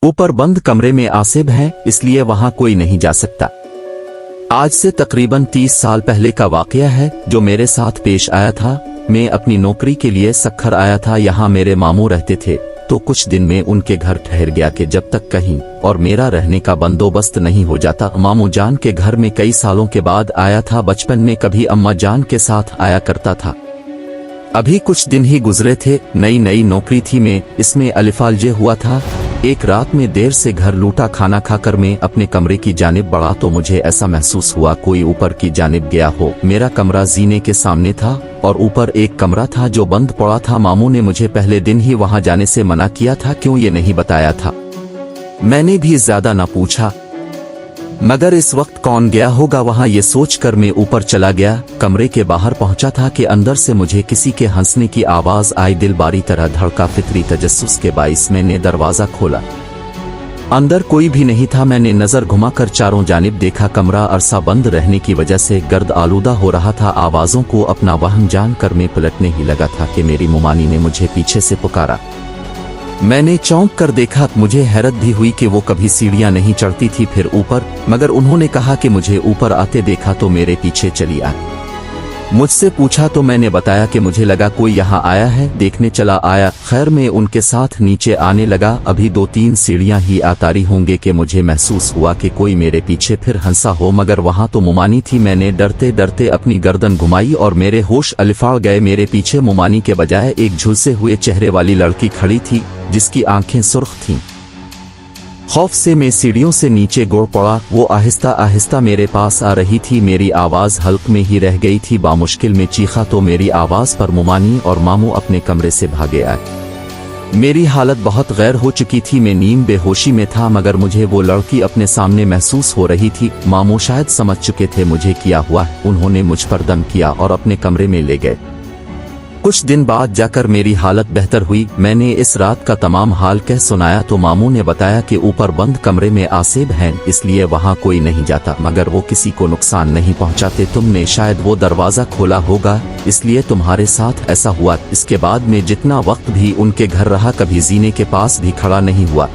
ऊपर बंद कमरे में आसिब हैं, इसलिए वहां कोई नहीं जा सकता। आज से तकरीबन 30 साल पहले का वाकया है जो मेरे साथ पेश आया था। मैं अपनी नौकरी के लिए सखर आया था। यहाँ मेरे मामू रहते थे, तो कुछ दिन में उनके घर ठहर गया कि जब तक कहीं और मेरा रहने का बंदोबस्त नहीं हो जाता। मामू जान के घर में कई सालों के बाद आया था। बचपन में कभी अम्मा जान के साथ आया करता था। अभी कुछ दिन ही गुजरे थे, नई नई नौकरी थी। मैं इसमें अलिफालजे हुआ था। एक रात में देर से घर लूटा। खाना खाकर मैं अपने कमरे की जानिब बढ़ा तो मुझे ऐसा महसूस हुआ कोई ऊपर की जानिब गया हो। मेरा कमरा जीने के सामने था और ऊपर एक कमरा था जो बंद पड़ा था। मामू ने मुझे पहले दिन ही वहां जाने से मना किया था। क्यों ये नहीं बताया था। मैंने भी ज्यादा न पूछा, मगर इस वक्त कौन गया होगा वहां, ये सोचकर मैं ऊपर चला गया। कमरे के बाहर पहुंचा था कि अंदर से मुझे किसी के हंसने की आवाज आई। दिल बारी तरह धड़का। फिक्री तजस्सुस के बाइस मैंने दरवाजा खोला। अंदर कोई भी नहीं था। मैंने नजर घुमाकर चारों जानिब देखा। कमरा अरसा बंद रहने की वजह से गर्द आलूदा हो रहा था। आवाजों को अपना वहम जानकर मैं पलटने ही लगा था कि मेरी मुमानी ने मुझे पीछे से पुकारा। मैंने चौंक कर देखा। मुझे हैरत भी हुई कि वो कभी सीढ़ियां नहीं चढ़ती थी फिर ऊपर, मगर उन्होंने कहा कि मुझे ऊपर आते देखा तो मेरे पीछे चली आई। मुझसे पूछा तो मैंने बताया कि मुझे लगा कोई यहाँ आया है, देखने चला आया। खैर मैं उनके साथ नीचे आने लगा। अभी 2-3 सीढ़ियां ही आतारी होंगे कि मुझे महसूस हुआ कि कोई मेरे पीछे फिर हंसा हो, मगर वहां तो मुमानी थी। मैंने डरते डरते अपनी गर्दन घुमाई और मेरे होश अलिफाड़ गए। मेरे पीछे मुमानी के बजाय एक झुलसे हुए चेहरे वाली लड़की खड़ी थी जिसकी आंखें सुर्ख थीं। खौफ से मैं सीढ़ियों से नीचे गिर पड़ा। वो आहिस्ता आहिस्ता मेरे पास आ रही थी। मेरी आवाज हल्क में ही रह गई थी। बामुश्किल में चीखा तो मेरी आवाज पर मुमानी और मामू अपने कमरे से भागे आए। मेरी हालत बहुत गैर हो चुकी थी। मैं नीम बेहोशी में था, मगर मुझे वो लड़की अपने सामने महसूस हो रही थी। मामू शायद समझ चुके थे मुझे किया हुआ। उन्होंने मुझ पर दम किया और अपने कमरे में ले गए। कुछ दिन बाद जाकर मेरी हालत बेहतर हुई। मैंने इस रात का तमाम हाल कह सुनाया तो मामू ने बताया कि ऊपर बंद कमरे में आसिब हैं, इसलिए वहां कोई नहीं जाता, मगर वो किसी को नुकसान नहीं पहुंचाते। तुमने शायद वो दरवाजा खोला होगा, इसलिए तुम्हारे साथ ऐसा हुआ। इसके बाद में जितना वक्त भी उनके घर रहा कभी जीने के पास भी खड़ा नहीं हुआ।